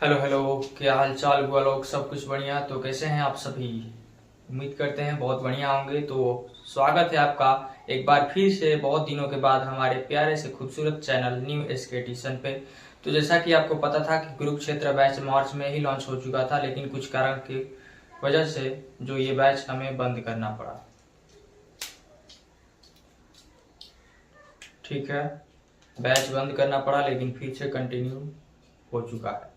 Hello hello, क्या हाल चाल हुआ लोग। सब कुछ बढ़िया। तो कैसे हैं आप सभी? उम्मीद करते हैं बहुत बढ़िया होंगे। तो स्वागत है आपका एक बार फिर से बहुत दिनों के बाद हमारे प्यारे से खूबसूरत चैनल न्यू एसके एडिशन पे। तो जैसा कि आपको पता था कि कुरुक्षेत्र बैच मार्च में ही लॉन्च हो चुका था, लेकिन कुछ कारण की वजह से जो ये बैच हमें बंद करना पड़ा। ठीक है, बैच बंद करना पड़ा, लेकिन फिर से कंटिन्यू हो चुका है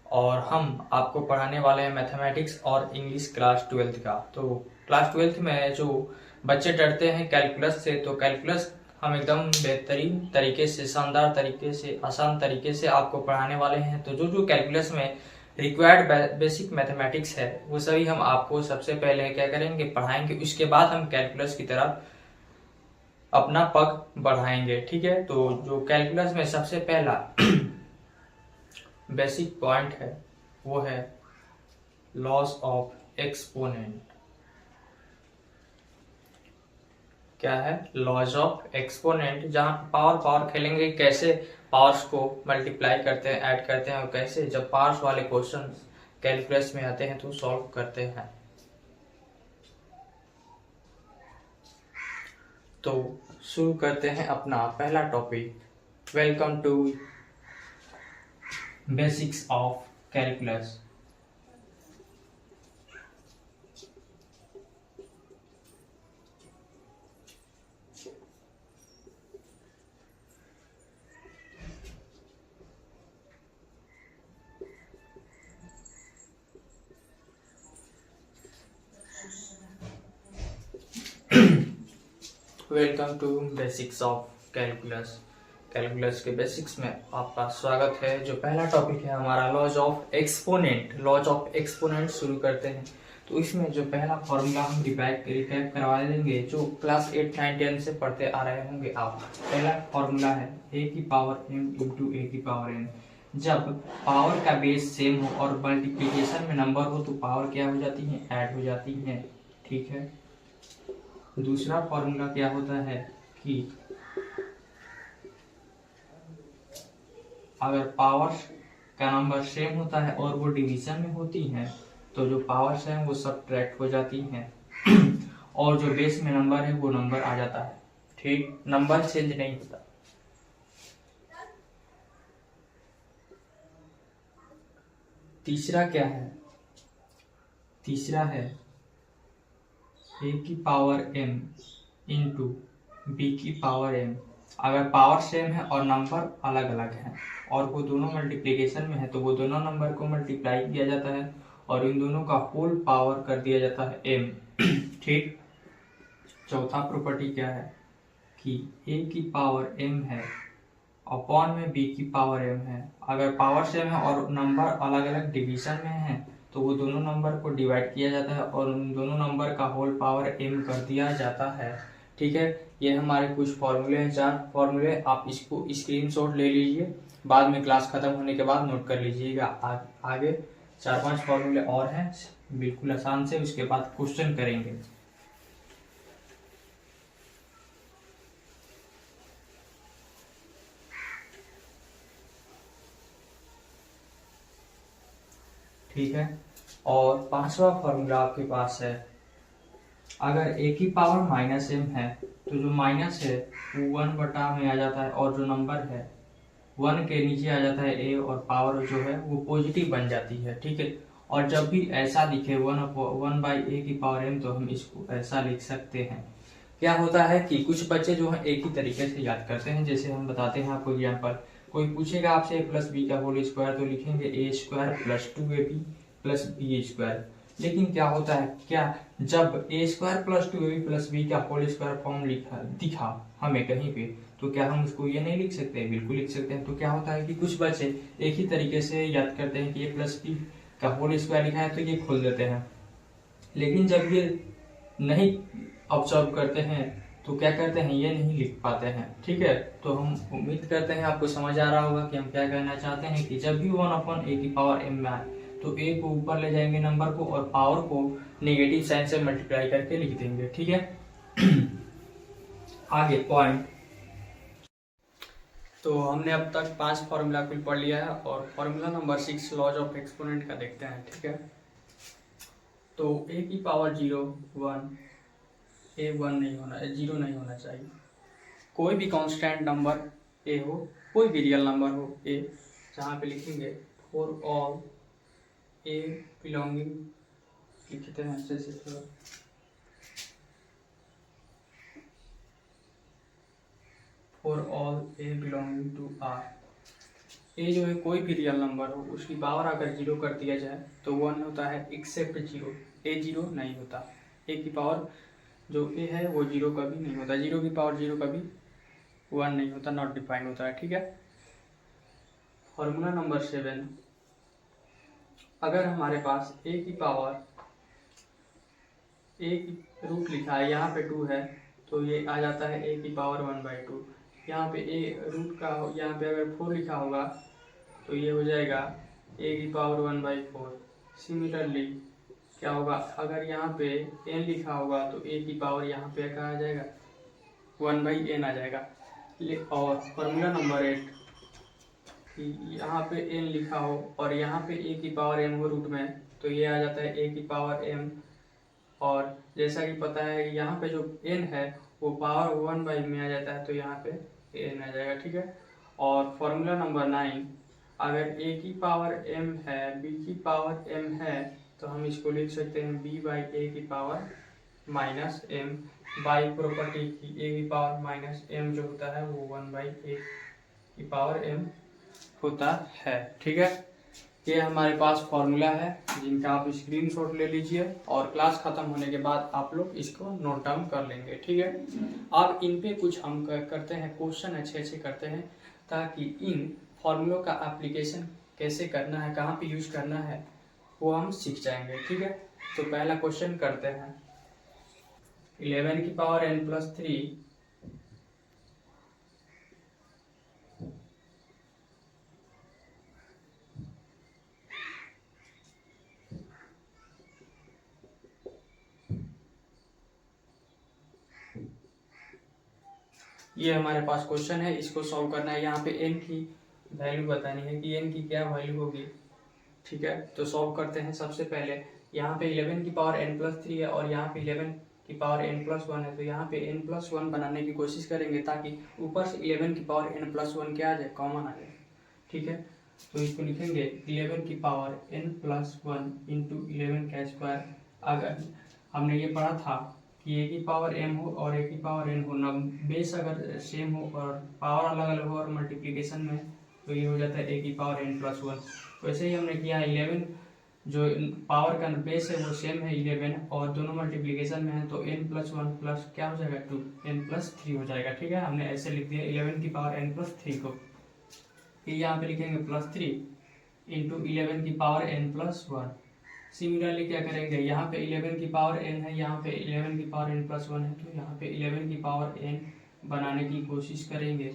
और हम आपको पढ़ाने वाले हैं मैथमेटिक्स और इंग्लिश क्लास 12th का। तो क्लास 12th में जो बच्चे डरते हैं कैलकुलस से, तो कैलकुलस हम एकदम बेहतरीन तरीके से, शानदार तरीके से, आसान तरीके से आपको पढ़ाने वाले हैं। तो जो जो कैलकुलस में रिक्वायर्ड बेसिक मैथमेटिक्स है वो सभी हम आपको सबसे पहले क्या करेंगे, पढ़ाएंगे। उसके बाद हम कैलकुलस की तरफ अपना पग बढ़ाएंगे। ठीक है, तो जो कैलकुलस में सबसे पहला बेसिक पॉइंट है वो है लॉस ऑफ एक्सपोनेंट। क्या है? लॉस ऑफ एक्सपोनेंट, जहां पावर पावर खेलेंगे, कैसे पावर्स को मल्टीप्लाई करते हैं, ऐड करते हैं, और कैसे जब पावर्स वाले क्वेश्चन कैलकुलस में आते हैं तो सॉल्व करते हैं। तो शुरू करते हैं अपना पहला topic. Welcome to basics of calculus. Welcome to basics of calculus. Calculus के बेसिक्स में आपका स्वागत है। जो पहला टॉपिक है हमारा laws of exponent. Laws of exponent शुरू करते हैं। तो इसमें जो पहला फॉर्मूला हम रिकैप करवा देंगे, जो क्लास 8, 9, 10 से पढ़ते आ रहे होंगे आप। पहला फॉर्मूला है ए की पावर m इंटू ए की पावर n। जब पावर का बेस सेम हो और मल्टीप्लीकेशन में नंबर हो तो पावर क्या हो जाती है? ऐड हो जाती है। ठीक है, दूसरा फॉर्मूला क्या होता है कि अगर पावर्स का नंबर सेम होता है और वो डिवीजन में होती हैं तो जो पावर्स हैं वो सब्ट्रैक्ट हो जाती हैं और जो बेस में नंबर है वो नंबर आ जाता है। ठीक, नंबर चेंज नहीं होता। तीसरा क्या है? तीसरा है ए की पावर m इंटू बी की पावर m। अगर पावर सेम है और नंबर अलग अलग हैं और वो दोनों मल्टीप्लिकेशन में है तो वो दोनों नंबर को मल्टीप्लाई किया जाता है और इन दोनों का होल पावर कर दिया जाता है m। ठीक, चौथा प्रॉपर्टी क्या है कि a की पावर m है अपॉन में b की पावर m है। अगर पावर सेम है और नंबर अलग अलग डिवीजन में है तो वो दोनों नंबर को डिवाइड किया जाता है और उन दोनों नंबर का होल पावर m कर दिया जाता है। ठीक है, ये हमारे कुछ फॉर्मूले हैं, 4 फॉर्मूले। आप इसको स्क्रीनशॉट ले लीजिए, बाद में क्लास खत्म होने के बाद नोट कर लीजिएगा। आगे 4-5 फॉर्मूले और हैं, बिल्कुल आसान से। उसके बाद क्वेश्चन करेंगे। ठीक है, और पांचवा फॉर्मूला आपके पास है, अगर a की पावर माइनस m है तो जो माइनस है वो 1/, में आ जाता है और जो नंबर है 1 के नीचे आ जाता है a और पावर जो है वो पॉजिटिव बन जाती है। ठीक है, और जब भी ऐसा दिखे 1/a की पावर m तो हम इसको ऐसा लिख सकते हैं। क्या होता है कि कुछ बच्चे जो है एक ही तरीके से याद करते हैं। जैसे हम बताते हैं आपको एग्जाम्पल, कोई पूछेगा आपसे a प्लस बी का होल स्क्वायर तो लिखेंगे a square plus 2ab plus b square. लेकिन क्या होता है, क्या जब a square plus 2ab plus b का होल स्क्वायर फॉर्म दिखा हमें कहीं पे, तो क्या हम उसको ये नहीं लिख सकते? बिल्कुल लिख सकते हैं। तो क्या होता है कि कुछ बच्चे एक ही तरीके से याद करते हैं कि a प्लस बी का होल स्क्वायर लिखा है तो ये खोल देते हैं, लेकिन जब ये नहीं ऑब्जर्व करते हैं तो क्या करते हैं, ये नहीं लिख पाते हैं। ठीक है, तो हम उम्मीद करते हैं आपको समझ आ रहा होगा कि हम क्या कहना चाहते हैं कि जब भी 1/a की पावर m में आए तो a को ऊपर ले जाएंगे नंबर को और पावर को नेगेटिव साइन से मल्टीप्लाई करके लिख देंगे। ठीक है, आगे पॉइंट तो हमने अब तक 5 फार्मूला कुल पढ़ लिया है और formula number 6 laws of exponent का देखते हैं। ठीक है, तो a की पावर 0 1, a 1 नहीं होना, 0 नहीं होना चाहिए। कोई भी कांस्टेंट नंबर a हो, कोई भी रियल नंबर हो a, जहाँ पे लिखेंगे फॉर ऑल a बिलोंगिंग, लिखते हैं अच्छे से थोड़ा, for all a belonging to R। A जो है कोई भी रियल नंबर हो, उसकी पावर अगर 0 कर दिया जाए तो 1 होता है, एक्सेप्ट 0, ए 0 नहीं होता। ए की पावर जो ए है वो 0 कभी नहीं होता, 0 की पावर 0 कभी 1 नहीं होता, नॉट डिफाइंड होता है। ठीक है, फॉर्मूला नंबर 7, अगर हमारे पास ए की पावर, ए की रूट लिखा है, यहाँ पे 2 है तो ये आ जाता है ए की पावर 1/2। यहाँ पे ए रूट का, यहाँ पे अगर 4 लिखा होगा तो ये हो जाएगा a की पावर 1/4। सिमिलरली क्या होगा, अगर यहाँ पे n लिखा होगा तो a की पावर यहाँ पे क्या आ जाएगा, 1/n आ जाएगा। और फॉर्मूला नंबर 8, कि यहाँ पे n लिखा हो और यहाँ पे a की पावर m हो रूट में, तो ये आ जाता है a की पावर m। और जैसा कि पता है यहाँ पे जो n है वो पावर 1 में आ जाता है, तो यहाँ पे n आ जाएगा। ठीक है, और फॉर्मूला नंबर 9, अगर a की पावर m है, b की पावर m है, तो हम इसको लिख सकते हैं b/a की power minus m, by property की a की पावर माइनस m जो होता है वो 1/a की पावर m होता है। ठीक है, ये हमारे पास फॉर्मूला है जिनका आप स्क्रीनशॉट ले लीजिए और क्लास खत्म होने के बाद आप लोग इसको नोट डाउन कर लेंगे। ठीक है, अब इन पे कुछ हम करते हैं, क्वेश्चन अच्छे अच्छे करते हैं, ताकि इन फॉर्मूलों का एप्लीकेशन कैसे करना है, कहाँ पे यूज करना है, वो हम सीख जाएंगे। ठीक है, तो पहला क्वेश्चन करते हैं, 11 की पावर n+3 ये हमारे पास क्वेश्चन है, इसको सॉल्व करना है। यहाँ पे n की वैल्यू बतानी है कि n की क्या वैल्यू होगी। ठीक है, तो सॉल्व करते हैं। सबसे पहले यहाँ पे 11 की पावर n+3 है और यहाँ पे 11 की पावर n+1 है, तो यहाँ पे n+1 बनाने की कोशिश करेंगे ताकि ऊपर से 11 की पावर n+1 क्या आ जाए, कॉमन आ जाए। ठीक है, तो इसको लिखेंगे 11 की पावर n+1 इंटू 11 का स्क्वायर। अगर हमने ये पढ़ा था कि a की पावर m हो और a की पावर n हो, ना बेस अगर सेम हो और पावर अलग अलग हो और मल्टीप्लिकेशन में, तो ये हो जाता है a की पावर n+1। वैसे ही हमने किया 11 जो पावर का बेस है वो सेम है 11 और दोनों मल्टीप्लिकेशन में है, तो n+1 प्लस क्या हो जाएगा 2, n+3 हो जाएगा। ठीक है, हमने ऐसे लिख दिया 11 की पावर n+3 को, फिर यहाँ पे लिखेंगे +3 इंटू 11 की पावर n+1। सिमिलरली क्या करेंगे, यहाँ पे 11 की पावर n है, यहाँ पे 11 की पावर n+1 है, तो यहाँ पे 11 की पावर n बनाने की कोशिश करेंगे,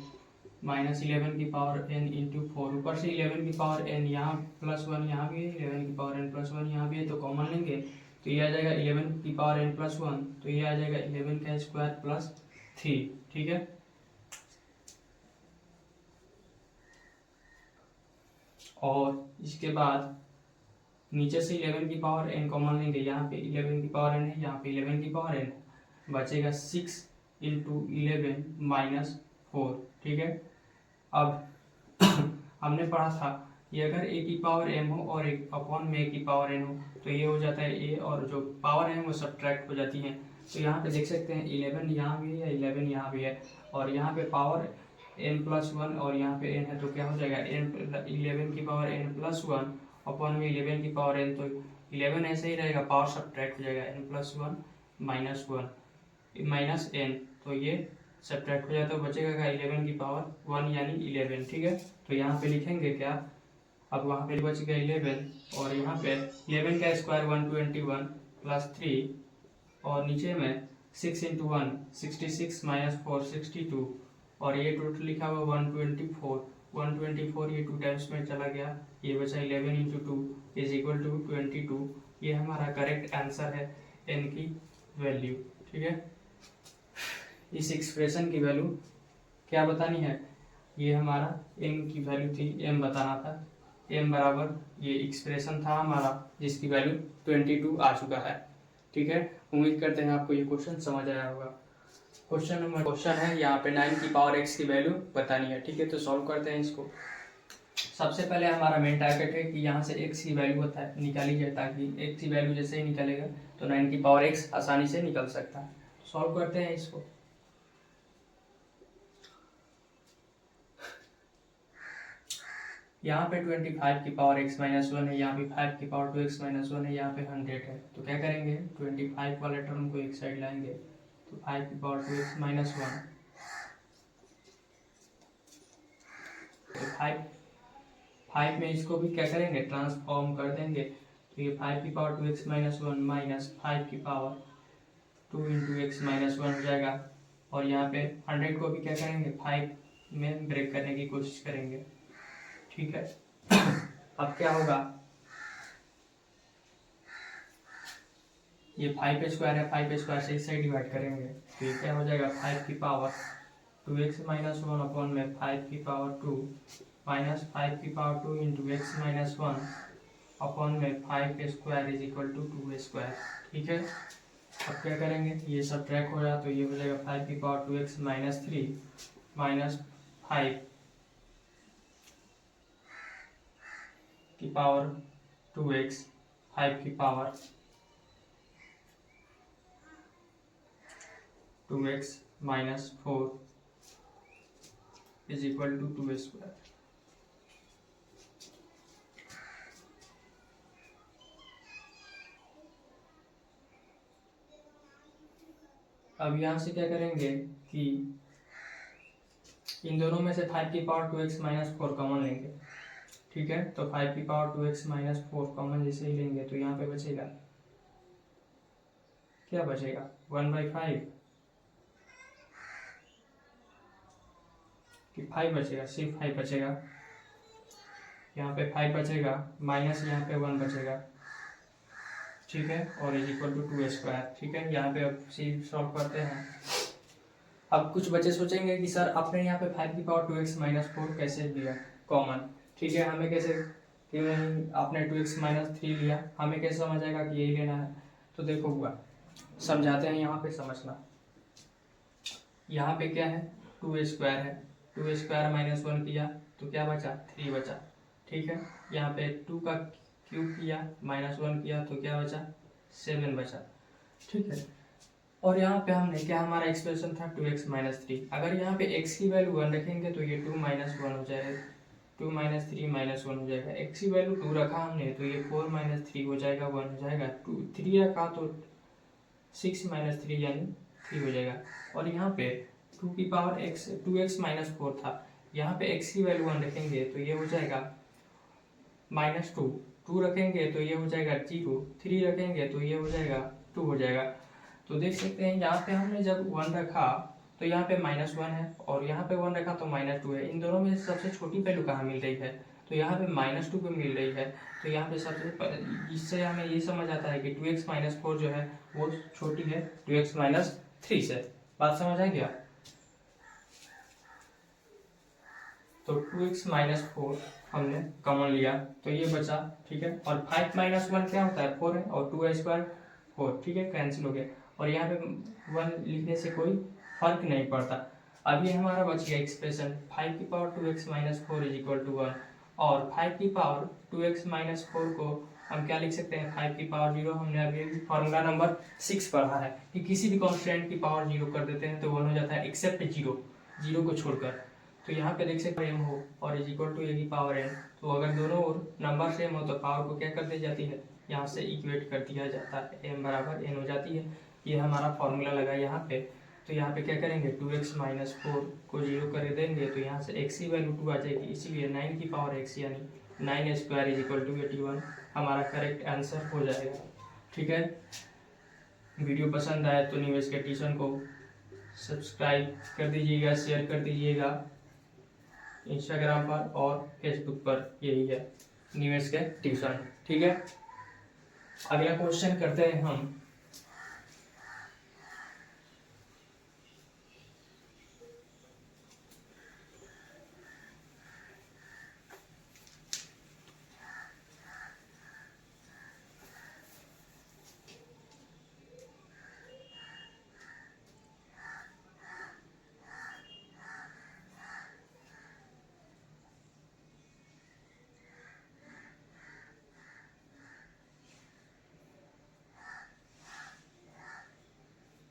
-11 की पावर n इंटू 4, ऊपर से 11 की पावर n, यहाँ +1 यहाँ भी है, 11 की पावर n+1 यहाँ भी है, तो कॉमन लेंगे तो ये आ जाएगा 11 की पावर n+1, तो ये आ जाएगा 11 का स्क्वायर प्लस 3। ठीक है, और इसके बाद नीचे से 11 की पावर n कॉमन लेंगे, यहाँ पे 11 की पावर n है, यहाँ पे 11 की पावर n, बचेगा 6 इंटू 11 माइनस 4। ठीक है, अब हमने पढ़ा था कि अगर a की पावर m हो और एक अपॉन में a की पावर n हो, तो ये हो जाता है a और जो पावर है वो सब्ट्रैक्ट हो जाती है। तो यहाँ पे देख सकते हैं 11 यहाँ भी है, 11 यहाँ भी है, और यहाँ पे पावर n+1 और यहाँ पे n है, तो क्या हो जाएगा 11 की पावर n+1 अपॉन में 11 की पावर n, तो 11 ऐसे ही रहेगा, पावर सब्ट्रैक्ट हो जाएगा, n+1 -1 माइनस n, तो ये सब्ट्रैक्ट हो जाता है, बचेगा क्या 11 की पावर 1 यानी 11। ठीक है, तो यहाँ पे लिखेंगे क्या, अब वहाँ पे बच गया 11 और यहाँ पे 11 का स्क्वायर 121 प्लस 3 और नीचे में 6 इंटू 1 66 माइनस 4 62 और ये टोटल लिखा हुआ 124 ये 2 टाइम्स में चला गया, ये बचा 11 इंटू 2 इज इक्वल टू 22। ये हमारा करेक्ट आंसर है n की वैल्यू। ठीक है, इस एक्सप्रेशन की वैल्यू क्या बतानी है, ये हमारा m की वैल्यू थी, m बताना था, m बराबर ये एक्सप्रेशन था हमारा जिसकी वैल्यू 22 आ चुका है। ठीक है, उम्मीद करते हैं आपको ये क्वेश्चन समझ आया होगा। क्वेश्चन है यहाँ पे 9 की पावर x की वैल्यू बतानी है। ठीक है, तो सॉल्व करते हैं इसको। सबसे पहले हमारा मेन टारगेट है कि यहाँ से x की वैल्यू होता है निकाली जाए, ताकि x की वैल्यू जैसे ही निकलेगा तो 9 की पावर x आसानी से निकल सकता है। सॉल्व करते हैं इसको। यहाँ पे 25 की पावर x माइनस 1 है, यहाँ पे 5 की पावर 2x माइनस 1 है, यहाँ पे 100 है। तो क्या करेंगे, 25 वाले टर्म को एक साइड लाएंगे, तो 5 की पावर 2x माइनस 1, तो 5 में इसको भी क्या करेंगे, ट्रांसफॉर्म कर देंगे। तो ये 5 की पावर 2x माइनस 1 माइनस 5 की पावर 2 इंटू एक्स माइनस 1 हो जाएगा। और यहाँ पे 100 को भी क्या करेंगे, 5 में ब्रेक करने की कोशिश करेंगे। ठीक है, अब क्या होगा, ये 5 स्क्वायर है, 5 स्क्वायर से इस साइड डिवाइड करेंगे, तो ये क्या हो जाएगा, 5 की पावर 2x माइनस 1 अपॉन में 5 की पावर 2 माइनस 5 की power 2 into x minus 1 upon में 5 square is equal to 2 square. ठीक है, अब क्या करेंगे, ये सब ट्रैक हो जाए तो ये हो जाएगा 5 की पावर 2x माइनस 3 माइनस 5 की पावर 2x 5 की power 2x minus 4 is equal to 2 square. अब यहाँ से क्या करेंगे कि इन दोनों में से 5 की पावर 2x माइनस 4 कॉमन लेंगे। ठीक है, तो 5 की पावर 2x माइनस 4 कॉमन जैसे ही लेंगे तो यहाँ पे बचेगा, क्या बचेगा, 1/5 कि 5 बचेगा, सिर्फ 5 बचेगा। यहाँ पे 5 बचेगा माइनस यहाँ पे 1 बचेगा। ठीक है, और इज इक्वल टू 2 स्क्वायर। ठीक है, यहाँ पे अब सी सॉल्व करते हैं। अब कुछ बच्चे सोचेंगे कि सर आपने यहाँ पे 5 की पावर 2x माइनस 4 कैसे दिया कॉमन। ठीक है, हमें कैसे कि आपने 2x माइनस 3 लिया, हमें कैसे समझ आएगा कि यही लेना है। तो देखो हुआ, समझाते हैं, यहाँ पे समझना। यहाँ पे क्या है, 2 स्क्वायर है, 2 स्क्वायर माइनस 1 किया तो क्या बचा, 3 बचा। ठीक है, यहाँ पे 2 का क्यूब किया माइनस 1 किया तो क्या बचा, 7 बचा। ठीक है, और यहाँ पे हमने क्या, हमारा एक्सप्रेशन था 2x माइनस 3। अगर यहाँ पे x की वैल्यू 1 रखेंगे तो ये 2 माइनस 1 हो जाएगा, 2 माइनस 3 माइनस 1 हो जाएगा। x की वैल्यू 2 रखा हमने तो ये 4 माइनस 3 हो जाएगा, 1 हो जाएगा। 3 रखा तो 6 माइनस 3 यानी 3 हो जाएगा। और यहाँ पे 2 की पावर x 2x माइनस 4 था, यहाँ पे x की वैल्यू 1 रखेंगे तो ये हो जाएगा माइनस 2, 2 रखेंगे तो ये हो जाएगा 0, 3 रखेंगे तो ये हो जाएगा 2 हो जाएगा। तो देख सकते हैं यहाँ पे हमने जब 1 रखा तो यहाँ पे माइनस 1 है, और यहाँ पे 1 रखा तो माइनस 2 है। इन दोनों में सबसे छोटी वैल्यू कहाँ मिल रही है, तो यहाँ पे माइनस 2 पे मिल रही है। तो यहाँ पे सबसे इससे हमें ये समझ आता है कि 2x माइनस 4 जो है वो छोटी है 2x माइनस 3 से। बात समझ आ गया, तो 2x माइनस 4 हमने कॉमन लिया तो ये बचा। ठीक है, और 5 माइनस 1 क्या होता है, 4 है, और 2 स्क्वायर 4। ठीक है, कैंसिल हो गया, और यहाँ पे 1 लिखने से कोई फर्क नहीं पड़ता। अब ये हमारा बच गया एक्सप्रेशन 5 की power 2x minus 4 is equal to 1, और 5 की पावर 2x माइनस 4 को हम क्या लिख सकते हैं, 5 की पावर 0। हमने अभी फॉर्मूला नंबर 6 पढ़ा है कि किसी भी कॉन्स्टेंट की पावर 0 कर देते हैं तो 1 हो जाता है एक्सेप्ट 0, 0 को छोड़कर। तो यहाँ पे देख सकते हैं m हो और इज इक्वल टू a की पावर n, तो अगर दोनों ओर नंबर सेम हो तो पावर को क्या कर दी जाती है, यहाँ से इक्वेट कर दिया जाता है, m बराबर n हो जाती है। ये हमारा फॉर्मूला लगा यहाँ पे। तो यहाँ पे क्या करेंगे, 2x माइनस 4 को 0 कर देंगे तो यहाँ से x की वैल्यू 2 आ जाएगी, इसीलिए 9 की पावर x यानी 9 स्क्वायर इज इक्वल टू 81 हमारा करेक्ट आंसर हो जाएगा। ठीक है, वीडियो पसंद आए तो निवेश के ट्यूशन को सब्सक्राइब कर दीजिएगा, शेयर कर दीजिएगा इंस्टाग्राम पर और फेसबुक पर, यही है निवेश के ट्यूशन। ठीक है, अगला क्वेश्चन करते हैं हम।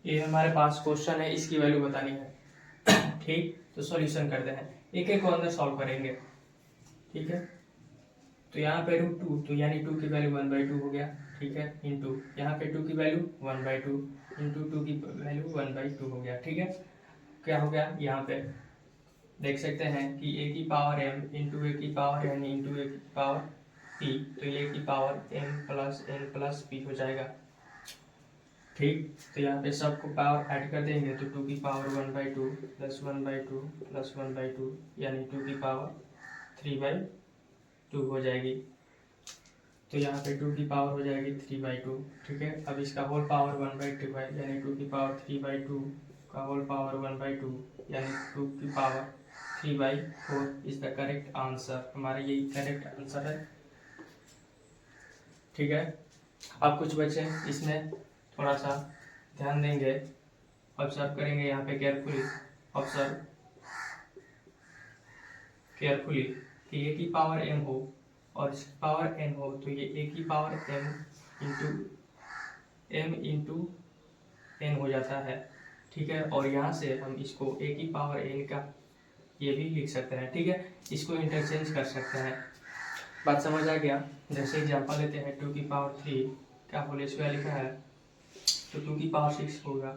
ये हमारे पास क्वेश्चन है, इसकी वैल्यू बतानी है। ठीक, तो सॉल्यूशन करते हैं, एक एक को अंदर सॉल्व करेंगे। ठीक है, तो यहाँ पे √2, तो यानी 2 की वैल्यू 1/2 हो गया। ठीक है, इंटू यहाँ पे 2 की वैल्यू 1/2 इंटू 2 की वैल्यू 1/2 हो गया। ठीक है, क्या हो गया, यहाँ पे देख सकते हैं कि a की पावर m इंटू a की पावर n इंटू a की पावर p, तो a की power m plus n plus p हो जाएगा। ठीक, तो यहाँ पे सबको पावर ऐड कर देंगे, तो 2 की पावर 1/2 प्लस 1/2 प्लस 1/2 यानी 2 की पावर 3/2 हो जाएगी। तो यहाँ पे 2 की पावर हो जाएगी 3/2। ठीक है, अब इसका होल पावर 1/2 है, यानी 2 की पावर 3/2 का होल पावर 1/2 यानी 2 की power 3/4 is the correct answer. हमारा यही करेक्ट आंसर है। ठीक है, अब कुछ बच्चे इसमें थोड़ा सा ध्यान देंगे, ऑब्जर्व करेंगे यहाँ पे केयरफुली, ऑब्जर्व केयरफुली कि a की पावर m हो और इसकी पावर n हो, तो ये a की पावर m इंटू n हो जाता है। ठीक है, और यहाँ से हम इसको a की पावर n का ये भी लिख सकते हैं। ठीक है, इसको इंटरचेंज कर सकते हैं। बात समझ आ गया। जैसे एग्जांपल लेते हैं, 2 की पावर 3 का होल स्क्वायर लिखा है, तो 2 की पावर 6 होगा,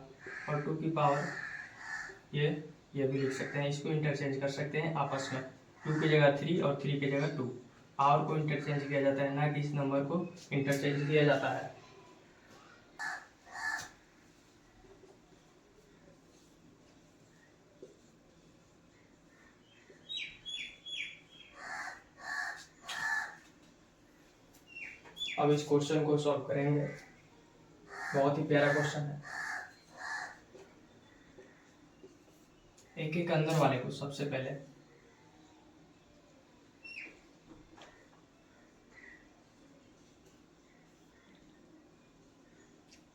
और 2 की पावर ये भी लिख सकते हैं। इसको इंटरचेंज कर सकते हैं आपस में, 2 की जगह 3 और 3 की जगह 2। पावर को इंटरचेंज किया जाता है, ना कि इस नंबर को इंटरचेंज किया जाता है। अब इस क्वेश्चन को सॉल्व करेंगे, बहुत ही प्यारा क्वेश्चन है। एक एक अंदर वाले को सबसे पहले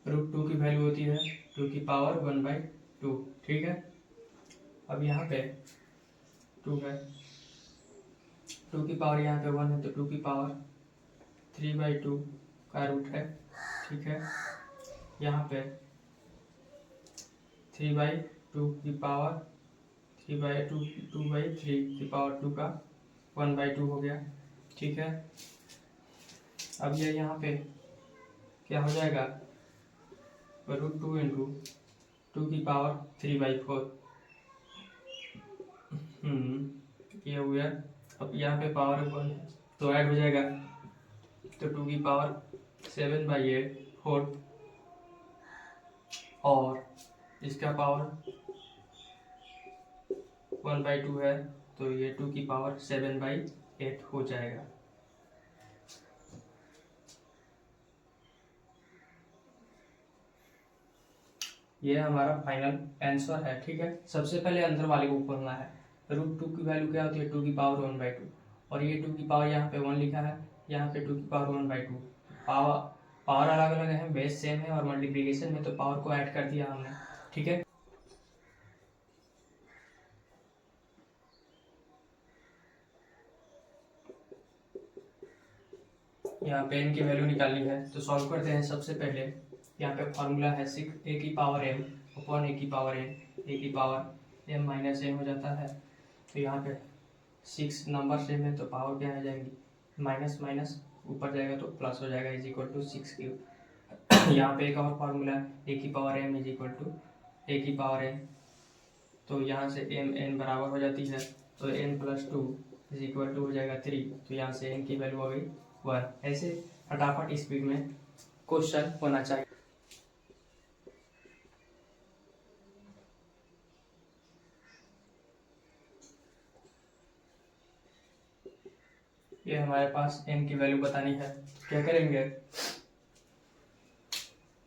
√2 की वैल्यू होती है 2 की पावर 1/2। ठीक है, अब यहाँ पे 2 है, 2 की पावर यहाँ पे 1 है, तो 2 की पावर 3/2 का रूट है। ठीक है, यहाँ पे 3/2 की पावर 2/3 की पावर 2 का 1/2 हो गया। ठीक है, अब ये यहाँ पे क्या हो जाएगा, √2 इंटू 2 की पावर 3/4। ये हो गया। अब यहाँ पे पावर 1 तो ऐड हो जाएगा, तो 2 की पावर 7/8 4, और इसका पावर 1/2 है, तो ये 2 की पावर 7/8 हो जाएगा। ये हमारा फाइनल आंसर है। ठीक है, सबसे पहले अंदर वाले को खोलना है। √2 की वैल्यू क्या होती है, 2 की पावर 1/2, और ये 2 की पावर यहाँ पे 1 लिखा है, यहाँ पे 2 की पावर 1/2। पावर अलग अलग है, बेस सेम है, और मल्टीप्लिकेशन में तो पावर को ऐड कर दिया हमने। ठीक है, यहाँ पे n की वैल्यू निकालनी है, तो सॉल्व करते हैं। सबसे पहले यहाँ पे फॉर्मूला है 6 a की पावर m अपॉन a की पावर n, a की पावर m माइनस n हो जाता है। तो यहाँ पे 6 नंबर सेम है, तो पावर क्या आ जाएगी, माइनस माइनस ऊपर जाएगा तो प्लस हो जाएगा, इज इक्वल टू 6 यहाँ पे एक और फार्मूला है, a की power m is equal to a की पावर n, तो यहाँ से m n बराबर हो जाती है, तो n plus 2 is equal to हो जाएगा 3, तो यहाँ से n की वैल्यू हो गई 1। ऐसे फटाफट स्पीड में क्वेश्चन होना चाहिए। ये हमारे पास n की वैल्यू बतानी है, क्या करेंगे,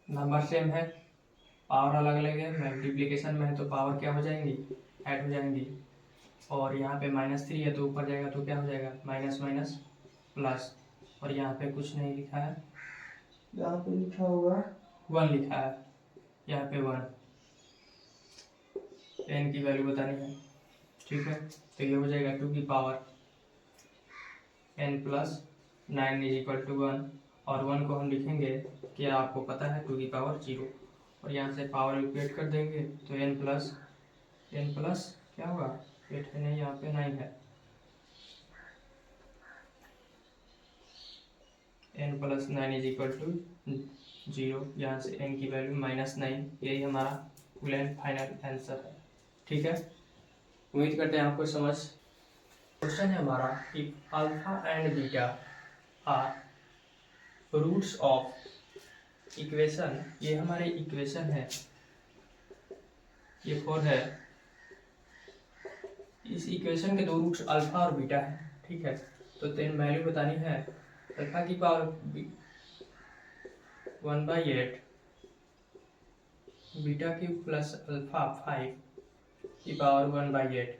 नंबर सेम है, पावर अलग अलग है, मल्टीप्लिकेशन में है तो पावर क्या हो जाएंगी, ऐड हो जाएंगी, और यहाँ पे -3 है तो ऊपर जाएगा तो क्या हो जाएगा, माइनस माइनस प्लस, और यहाँ पे कुछ नहीं लिखा है, यहाँ पे लिखा होगा 1 लिखा है, यहाँ पे 1, n की वैल्यू बतानी है। ठीक है, तो ये हो जाएगा 2 की power n plus 9 is equal to 1, और 1 को हम लिखेंगे, क्या आपको पता है, 2 की पावर 0। और यहाँ से पावर इक्वेट कर देंगे तो n प्लस क्या होगा, 8 है नहीं, यहाँ पे 9 है, n plus 9 is equal to 0। यहाँ से n की वैल्यू -9, यही हमारा फुल एंड फाइनल आंसर है। ठीक है, उम्मीद करते हैं आपको समझ। क्वेश्चन है हमारा, if alpha and beta are roots of equation, ये हमारे इक्वेशन है, ये 4 है, इस इक्वेशन के दो रूट्स अल्फा और बीटा है। ठीक है, तो 10 वैल्यू बतानी है। अल्फा की पावर 1/8, बीटा की प्लस अल्फा 5 की पावर 1/8।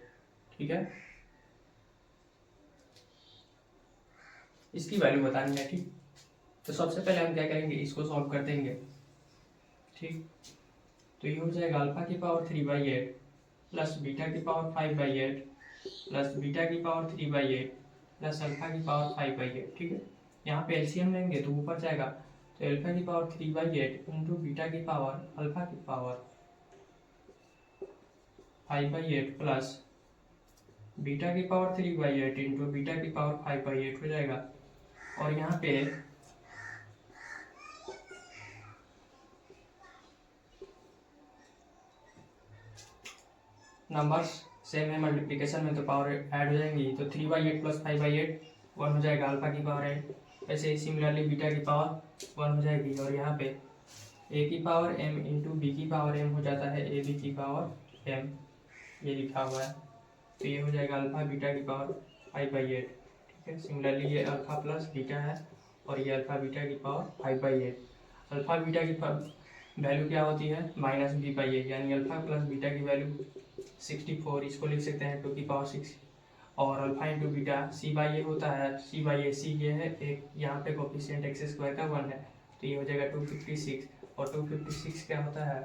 ठीक है, इसकी वैल्यू बतानी है। ठीक, तो सबसे पहले हम क्या करेंगे, इसको सॉल्व कर देंगे। ठीक, तो ये हो जाएगा अल्फा की पावर 3/8 प्लस बीटा की पावर 5/8 प्लस बीटा की पावर 3/8 प्लस अल्फा की पावर 5/8। ठीक है, यहाँ पे एलसीएम लेंगे तो ऊपर जाएगा, तो अल्फा की पावर 3/8 इंटू बीटा की पावर अल्फा की पावर 5/8 प्लस बीटा की पावर 3/8 इंटू बीटा की पावर 5/8 हो जाएगा। और यहाँ पे नंबर्स सेम है मल्टीप्लिकेशन में, तो पावर ऐड हो जाएंगी, तो 3/8 प्लस 5/8 1 हो जाएगा, अल्फा की पावर 8। ऐसे ही सिमिलरली बीटा की पावर 1 हो जाएगी, और यहाँ पे ए की पावर m इंटू बी की पावर m हो जाता है ए बी की पावर m, ये लिखा हुआ है, तो ये हो जाएगा अल्फा बीटा की पावर 5/8। ठीक है, सिमिलरली ये अल्फा प्लस बीटा है और ये अल्फा बीटा की पावर 5/8। अल्फा बीटा की वैल्यू क्या होती है, -b/a, यानी अल्फा प्लस बीटा की वैल्यू 64, इसको लिख सकते हैं 2 की पावर 6। और अल्फा इंटू बीटा c/a होता है, c/a ये है एक, यहाँ पे कोफिशिएंट x² का 1 है, तो ये हो जाएगा 256, और 256 क्या होता है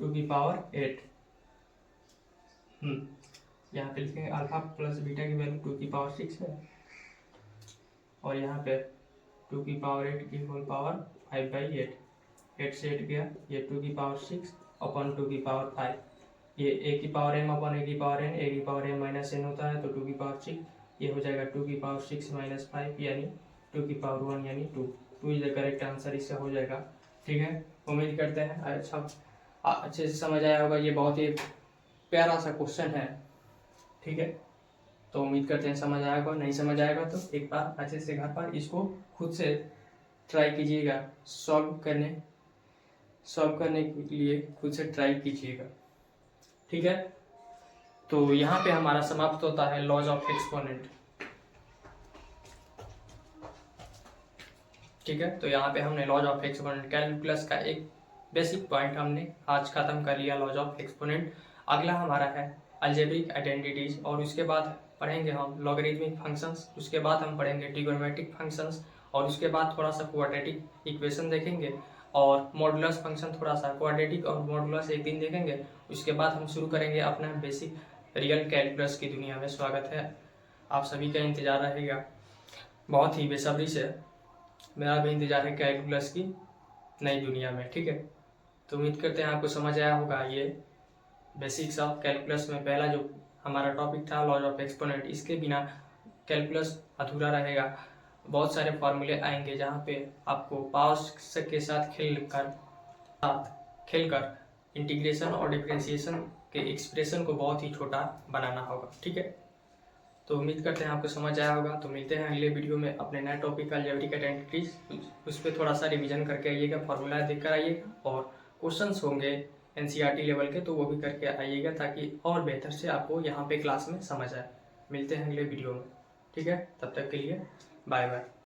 2 की पावर 8। यहाँ पे लिखेंगे अल्फा प्लस बीटा की वैल्यू 2 की पावर 6 है, और यहाँ पे 2 की पावर 8 की होल पावर 5/8, 8 से 8 गया, ये 2 की पावर 6 अपॉन 2 की पावर 5, ये a की पावर m अपॉन a की पावर n, a की पावर m माइनस n होता है, तो 2 की पावर 6, ये हो जाएगा 2 की पावर 6 माइनस 5 यानी 2 की पावर 1 यानी 2 इज द करेक्ट आंसर, इससे हो जाएगा। ठीक है, उम्मीद करते हैं अच्छे से समझ आया होगा, ये बहुत ही प्यारा सा क्वेश्चन है। ठीक है, तो उम्मीद करते हैं समझ आया होगा, नहीं समझ आएगा तो एक बार अच्छे से घर पर इसको खुद से ट्राई कीजिएगा, सॉल्व करने के लिए खुद से ट्राई कीजिएगा। ठीक है, तो यहाँ पे हमारा समाप्त होता है लॉज ऑफ एक्सपोनेंट। ठीक है, तो यहाँ पे हमने लॉज ऑफ एक्सपोनेंट कैलकुलस का एक बेसिक पॉइंट हमने आज खत्म कर लिया, लॉज ऑफ एक्सपोनेंट। अगला हमारा है अलजेब्रिक आइडेंटिटीज, और उसके बाद पढ़ेंगे हम लॉगरिथमिक फंक्शंस, उसके बाद हम पढ़ेंगे ट्रिगोनोमेट्रिक फंक्शंस, और उसके बाद थोड़ा सा क्वाड्रेटिक इक्वेशन देखेंगे, और मॉडुलस फंक्शन थोड़ा सा, क्वाड्रेटिक और मॉडुलस एक दिन देखेंगे। उसके बाद हम शुरू करेंगे अपना बेसिक रियल कैलकुलस की दुनिया में। स्वागत है, आप सभी का इंतजार रहेगा बहुत ही बेसब्री से, मेरा भी इंतजार है कैलकुलस की नई दुनिया में। ठीक है, तो उम्मीद करते हैं आपको समझ आया होगा। ये बेसिक्स ऑफ कैलकुलस में पहला जो हमारा टॉपिक था लॉज ऑफ एक्सपोनेंट, इसके बिना कैलकुलस अधूरा रहेगा। बहुत सारे फॉर्मूले आएंगे जहाँ पे आपको पावर्स के साथ खेलकर इंटीग्रेशन और डिफरेंशिएशन के एक्सप्रेशन को बहुत ही छोटा बनाना होगा। ठीक है, तो उम्मीद करते हैं आपको समझ आया होगा। तो मिलते हैं अगले वीडियो में अपने नए टॉपिक अलजेब्रिक आइडेंटिटीज, उस पर थोड़ा सा रिवीजन करके आइएगा, फॉर्मूला देख कर आइएगा, और क्वेश्चंस होंगे एनसीईआरटी लेवल के, तो वो भी करके आइएगा ताकि और बेहतर से आपको यहाँ पे क्लास में समझ आए। मिलते हैं अगले वीडियो में। ठीक है, तब तक के लिए बाय बाय।